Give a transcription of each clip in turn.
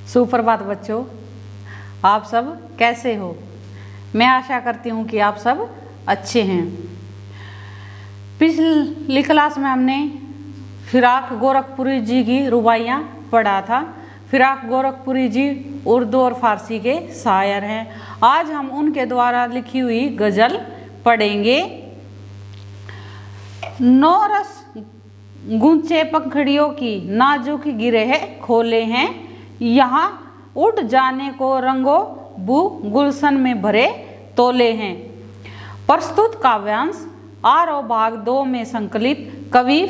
सुप्रभात बच्चों, आप सब कैसे हो। मैं आशा करती हूँ कि आप सब अच्छे हैं। पिछली क्लास में हमने फिराक गोरखपुरी जी की रुबाइयाँ पढ़ा था। फिराक गोरखपुरी जी उर्दू और फारसी के शायर हैं। आज हम उनके द्वारा लिखी हुई गज़ल पढ़ेंगे। नौरस गूंचे पंखड़ियों की नाजुक गिरह खोले हैं, यहाँ उड़ जाने को रंगो बू गुलशन में भरे तोले हैं। प्रस्तुत काव्यांश आरोह भाग 2 में संकलित कवि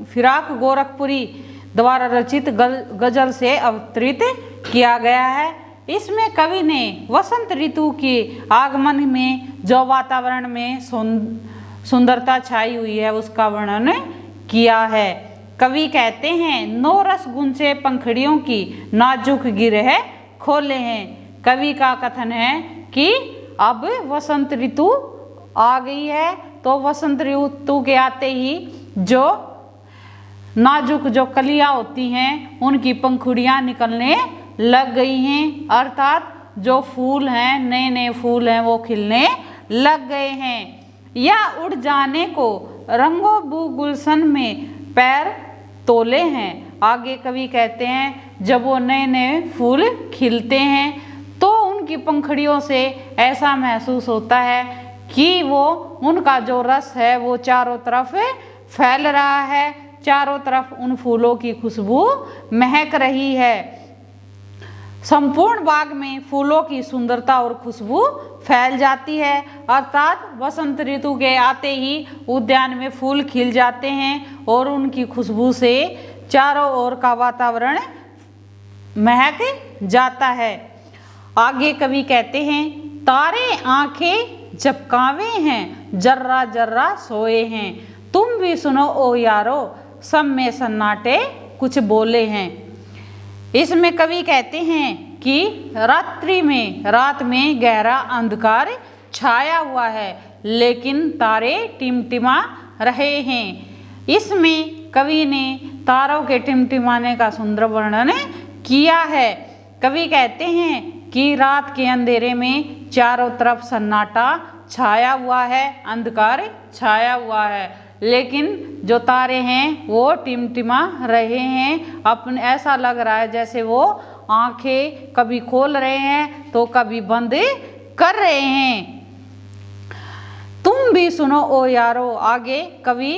फिराक गोरखपुरी द्वारा रचित गजल से अवतरित किया गया है। इसमें कवि ने वसंत ऋतु के आगमन में जो वातावरण में सुंदरता छाई हुई है उसका वर्णन किया है। कवि कहते हैं, नौरस गुंचे पंखड़ियों की नाजुक गिरह खोले हैं। कवि का कथन है कि अब वसंत ऋतु आ गई है, तो वसंत ऋतु के आते ही जो नाजुक जो कलियां होती हैं उनकी पंखुड़ियां निकलने लग गई हैं, अर्थात जो फूल हैं, नए नए फूल हैं, वो खिलने लग गए हैं। या उड़ जाने को रंगो बू गुलशन में पैर तोले हैं। आगे कवि कहते हैं, जब वो नए नए फूल खिलते हैं तो उनकी पंखड़ियों से ऐसा महसूस होता है कि वो उनका जो रस है वो चारों तरफ फैल रहा है, चारों तरफ उन फूलों की खुशबू महक रही है। संपूर्ण बाग में फूलों की सुंदरता और खुशबू फैल जाती है, अर्थात वसंत ऋतु के आते ही उद्यान में फूल खिल जाते हैं और उनकी खुशबू से चारों ओर का वातावरण महक जाता है। आगे कवि कहते हैं, तारे आंखें झपकावे हैं, जर्रा जर्रा सोए हैं, तुम भी सुनो ओ यारो, सब में सन्नाटे कुछ बोले हैं। इसमें कवि कहते हैं कि रात में गहरा अंधकार छाया हुआ है, लेकिन तारे टिमटिमा रहे हैं। इसमें कवि ने तारों के टिमटिमाने का सुंदर वर्णन किया है। कवि कहते हैं कि रात के अंधेरे में चारों तरफ सन्नाटा छाया हुआ है, अंधकार छाया हुआ है, लेकिन जो तारे हैं वो टिमटिमा रहे हैं। अपने ऐसा लग रहा है जैसे वो आंखें कभी खोल रहे हैं तो कभी बंद कर रहे हैं। तुम भी सुनो ओ यारो। आगे कवि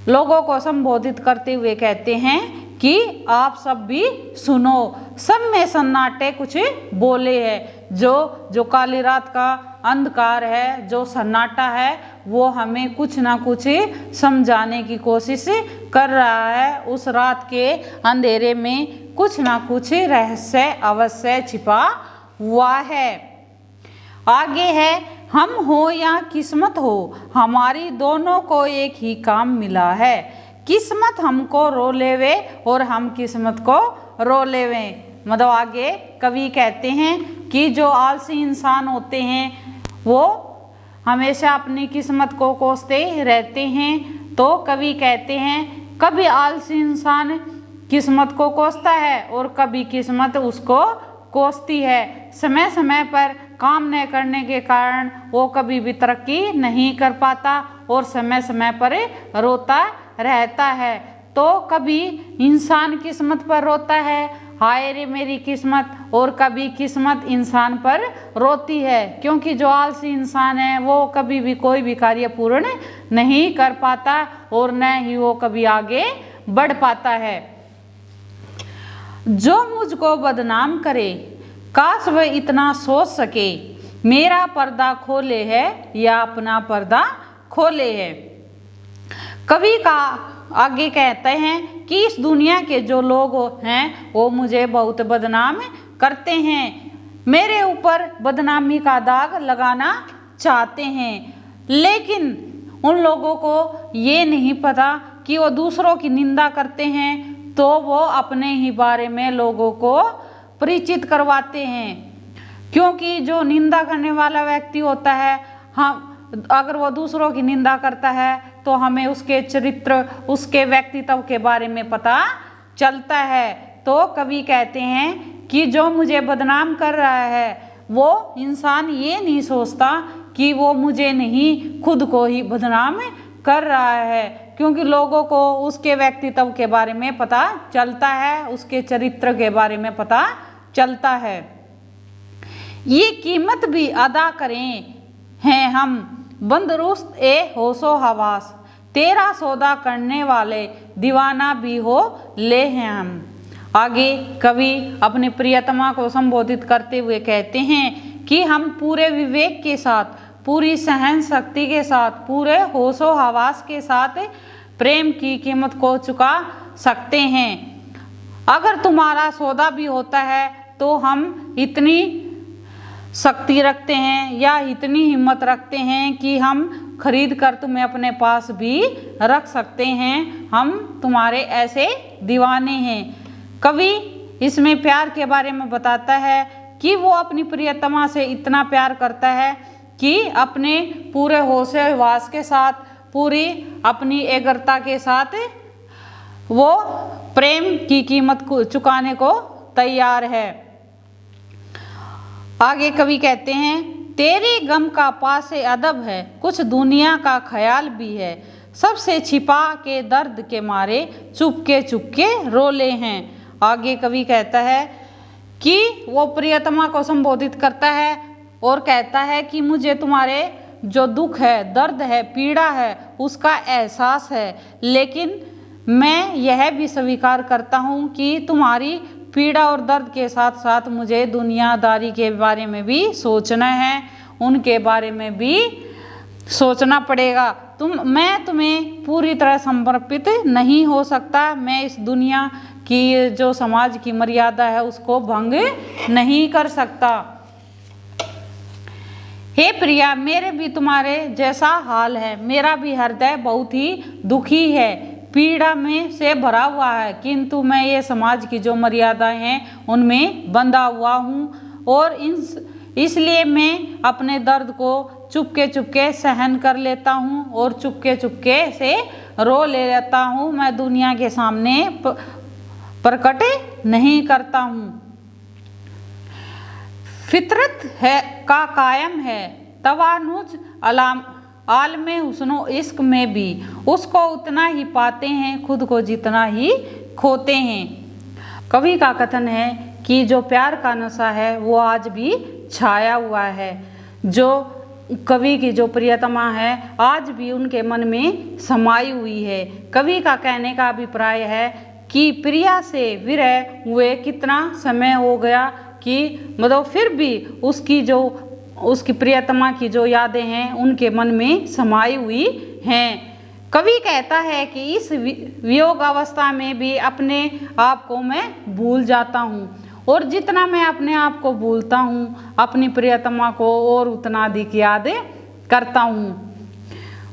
लोगों को संबोधित करते हुए कहते हैं कि आप सब भी सुनो, सब में सन्नाटे कुछ बोले हैं। जो काली रात का अंधकार है, जो सन्नाटा है, वो हमें कुछ ना कुछ समझाने की कोशिश कर रहा है। उस रात के अंधेरे में कुछ ना कुछ रहस्य अवश्य छिपा हुआ है। आगे है, हम हो या किस्मत हो, हमारी दोनों को एक ही काम मिला है। किस्मत हमको रो लेवे और हम किस्मत को रो लेवे। मतलब आगे कवि कहते हैं कि जो आलसी इंसान होते हैं वो हमेशा अपनी किस्मत को कोसते रहते हैं। तो कवि कहते हैं, कभी आलसी इंसान किस्मत को कोसता है और कभी किस्मत उसको कोसती है। समय समय पर काम न करने के कारण वो कभी भी तरक्की नहीं कर पाता और समय समय पर रोता रहता है। तो कभी इंसान किस्मत पर रोता है, हाय रे मेरी किस्मत, और कभी किस्मत इंसान पर रोती है, क्योंकि जो आलसी इंसान है वो कभी भी कोई भी कार्य पूर्ण नहीं कर पाता और न ही वो कभी आगे बढ़ पाता है। जो मुझको बदनाम करे, काश वह इतना सोच सके, मेरा पर्दा खोले है या अपना पर्दा खोले है। कवि का आगे कहते हैं कि इस दुनिया के जो लोग हैं वो मुझे बहुत बदनाम करते हैं, मेरे ऊपर बदनामी का दाग लगाना चाहते हैं, लेकिन उन लोगों को ये नहीं पता कि वो दूसरों की निंदा करते हैं तो वो अपने ही बारे में लोगों को परिचित करवाते हैं। क्योंकि जो निंदा करने वाला व्यक्ति होता है, हम अगर वो दूसरों की निंदा करता है तो हमें उसके चरित्र, उसके व्यक्तित्व के बारे में पता चलता है। तो कवि कहते हैं कि जो मुझे बदनाम कर रहा है वो इंसान ये नहीं सोचता कि वो मुझे नहीं, खुद को ही बदनाम कर रहा है, क्योंकि लोगों को उसके व्यक्तित्व के बारे में पता चलता है, उसके चरित्र के बारे में पता चलता है। ये कीमत भी अदा करें हैं हम, बंदरुस्त ए होशो हवास, तेरा सौदा करने वाले दीवाना भी हो ले हैं हम। आगे कवि अपने प्रियतमा को संबोधित करते हुए कहते हैं कि हम पूरे विवेक के साथ, पूरी सहन शक्ति के साथ, पूरे होशो हवास के साथ प्रेम की कीमत को चुका सकते हैं। अगर तुम्हारा सौदा भी होता है तो हम इतनी शक्ति रखते हैं या इतनी हिम्मत रखते हैं कि हम खरीद कर तुम्हें अपने पास भी रख सकते हैं, हम तुम्हारे ऐसे दीवाने हैं। कवि इसमें प्यार के बारे में बताता है कि वो अपनी प्रियतमा से इतना प्यार करता है कि अपने पूरे होश हवास के साथ, पूरी अपनी एकाग्रता के साथ वो प्रेम की कीमत को चुकाने को तैयार है। आगे कवि कहते हैं, तेरे गम का पासे अदब है, कुछ दुनिया का ख्याल भी है, सबसे छिपा के दर्द के मारे चुपके रोले हैं। आगे कवि कहता है कि वो प्रियतमा को संबोधित करता है और कहता है कि मुझे तुम्हारे जो दुख है, दर्द है, पीड़ा है, उसका एहसास है, लेकिन मैं यह भी स्वीकार करता हूँ कि तुम्हारी पीड़ा और दर्द के साथ साथ मुझे दुनियादारी के बारे में भी सोचना है, उनके बारे में भी सोचना पड़ेगा। मैं तुम्हें पूरी तरह समर्पित नहीं हो सकता, मैं इस दुनिया की जो समाज की मर्यादा है उसको भंग नहीं कर सकता। हे प्रिया, मेरे भी तुम्हारे जैसा हाल है, मेरा भी हृदय बहुत ही दुखी है, पीड़ा में से भरा हुआ है, किंतु मैं ये समाज की जो मर्यादाएं हैं उनमें बंधा हुआ हूँ और इसलिए मैं अपने दर्द को चुपके सहन कर लेता हूँ और चुपके से रो लेता हूँ, मैं दुनिया के सामने प्रकट नहीं करता हूँ। फितरत है का कायम है तवानुज आलमे हुस्नो इश्क में भी, उसको उतना ही पाते हैं खुद को जितना ही खोते हैं। कवि का कथन है कि जो प्यार का नशा है वो आज भी छाया हुआ है, जो कवि की जो प्रियतमा है आज भी उनके मन में समाई हुई है। कवि का कहने का अभिप्राय है कि प्रिया से विरह हुए कितना समय हो गया कि मतलब फिर भी उसकी प्रियतमा की जो यादें हैं उनके मन में समाई हुई हैं। कवि कहता है कि इस वियोग अवस्था में भी अपने आप को मैं भूल जाता हूँ और जितना मैं अपने आप को भूलता हूँ अपनी प्रियतमा को और उतना अधिक याद करता हूँ,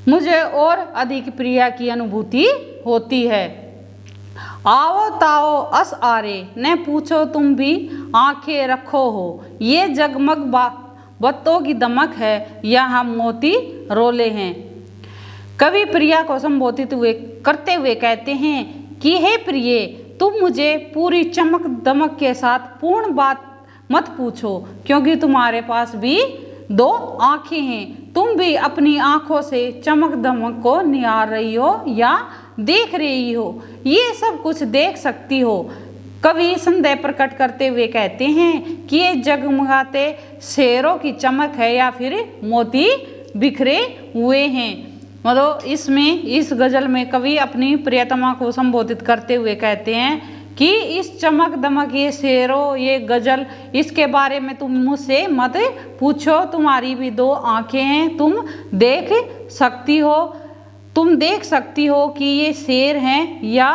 मुझे और अधिक प्रिया की अनुभूति होती है। आओ ताओ अस आरे न पूछो तुम भी आंखें रखो हो, ये जगमग बत्तों की दमक है या हम मोती रोले हैं। कवि प्रिया को संबोधित करते हुए कहते हैं कि हे प्रिय, तुम मुझे पूरी चमक दमक के साथ पूर्ण बात मत पूछो, क्योंकि तुम्हारे पास भी दो आंखें हैं, तुम भी अपनी आंखों से चमक दमक को निहार रही हो या देख रही हो, ये सब कुछ देख सकती हो। कवि संदेह प्रकट करते हुए कहते हैं कि ये जगमगाते शेरों की चमक है या फिर मोती बिखरे हुए हैं। मतलब इस गजल में कवि अपनी प्रियतमा को संबोधित करते हुए कहते हैं कि इस चमक दमक, ये शेरों, ये गजल, इसके बारे में तुम मुझसे मत पूछो, तुम्हारी भी दो आंखें हैं, तुम देख सकती हो कि ये शेर हैं या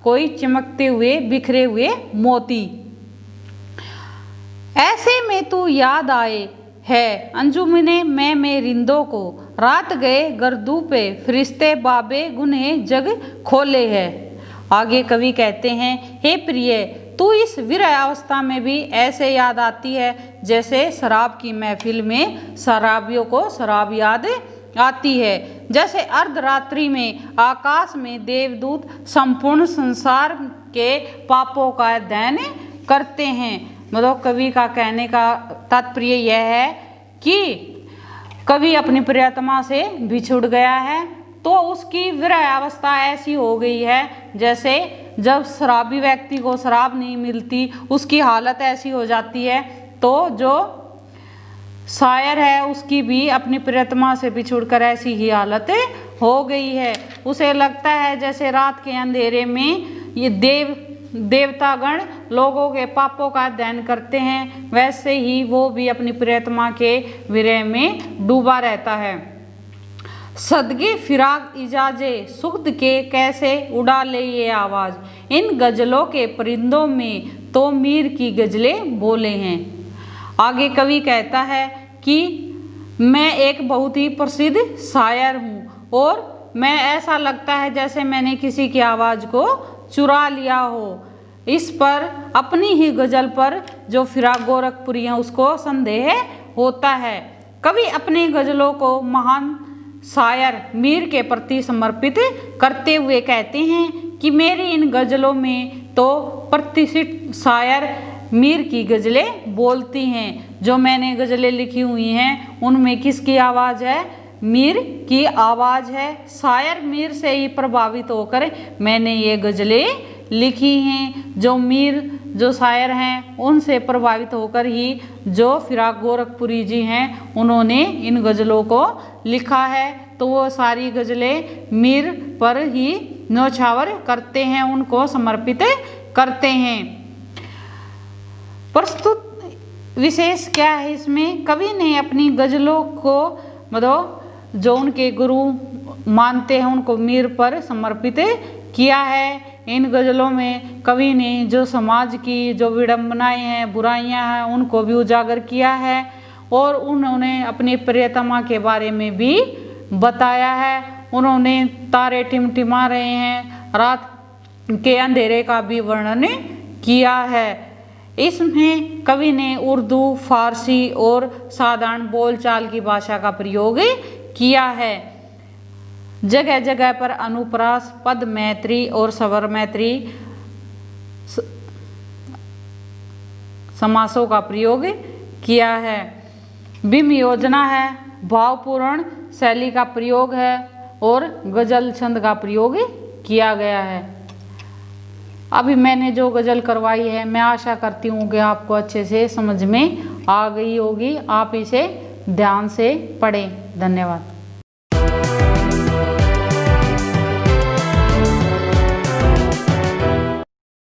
कोई चमकते हुए बिखरे हुए मोती। ऐसे में तू याद आए है अंजुमने में रिंदों को, रात गए गर्दू पे फरिश्ते बाबे गुने जग खोले है। आगे कवि कहते हैं, हे प्रिय, तू इस विरह अवस्था में भी ऐसे याद आती है जैसे शराब की महफिल में शराबियों को शराब याद आती है। जैसे अर्धरात्रि में आकाश में देवदूत संपूर्ण संसार के पापों का अध्ययन करते हैं। मतलब कवि का कहने का तात्पर्य यह है कि कवि अपनी प्रियतमा से बिछुड़ गया है तो उसकी विरह अवस्था ऐसी हो गई है जैसे जब शराबी व्यक्ति को शराब नहीं मिलती, उसकी हालत ऐसी हो जाती है। तो जो शायर है उसकी भी अपनी प्रियतमा से बिछुड़कर ऐसी ही हालत हो गई है। उसे लगता है जैसे रात के अंधेरे में ये देवतागण लोगों के पापों का अध्ययन करते हैं, वैसे ही वो भी अपनी प्रियतमा के विरह में डूबा रहता है। सदगे फिराक इजाजे सुख्द के कैसे उड़ा ले ये आवाज़, इन गजलों के परिंदों में तो मीर की गजलें बोले हैं। आगे कवि कहता है कि मैं एक बहुत ही प्रसिद्ध शायर हूँ और मैं ऐसा लगता है जैसे मैंने किसी की आवाज़ को चुरा लिया हो। इस पर अपनी ही गज़ल पर जो फिराक गोरखपुरी हैं उसको संदेह होता है। कवि अपनी गज़लों को महान शायर मीर के प्रति समर्पित करते हुए कहते हैं कि मेरी इन गज़लों में तो प्रतिष्ठित शायर मीर की गज़लें बोलती हैं। जो मैंने गज़लें लिखी हुई हैं उनमें किसकी आवाज़ है? मीर की आवाज़ है। शायर मीर से ही प्रभावित होकर मैंने ये गज़लें लिखी हैं। जो मीर जो शायर हैं उनसे प्रभावित होकर ही जो फिराक गोरखपुरी जी हैं उन्होंने इन गज़लों को लिखा है। तो वो सारी गज़लें मीर पर ही न्योछावर करते हैं, उनको समर्पित करते हैं। प्रस्तुत विशेष क्या है इसमें? कवि ने अपनी गज़लों को मतलब जो उनके गुरु मानते हैं उनको मीर पर समर्पित किया है। इन गज़लों में कवि ने जो समाज की जो विडंबनाएं हैं, बुराइयां हैं, उनको भी उजागर किया है और उन्होंने अपनी प्रियतमा के बारे में भी बताया है। उन्होंने तारे टिमटिमा रहे हैं, रात के अंधेरे का भी वर्णन किया है। इसमें कवि ने उर्दू, फारसी और साधारण बोलचाल की भाषा का प्रयोग किया है। जगह जगह पर अनुप्रास, पद मैत्री और स्वर मैत्री समासों का प्रयोग किया है। बिम योजना है, भावपूर्ण शैली का प्रयोग है और गज़ल छंद का प्रयोग किया गया है। अभी मैंने जो गज़ल करवाई है मैं आशा करती हूँ कि आपको अच्छे से समझ में आ गई होगी। आप इसे ध्यान से पढ़ें। धन्यवाद।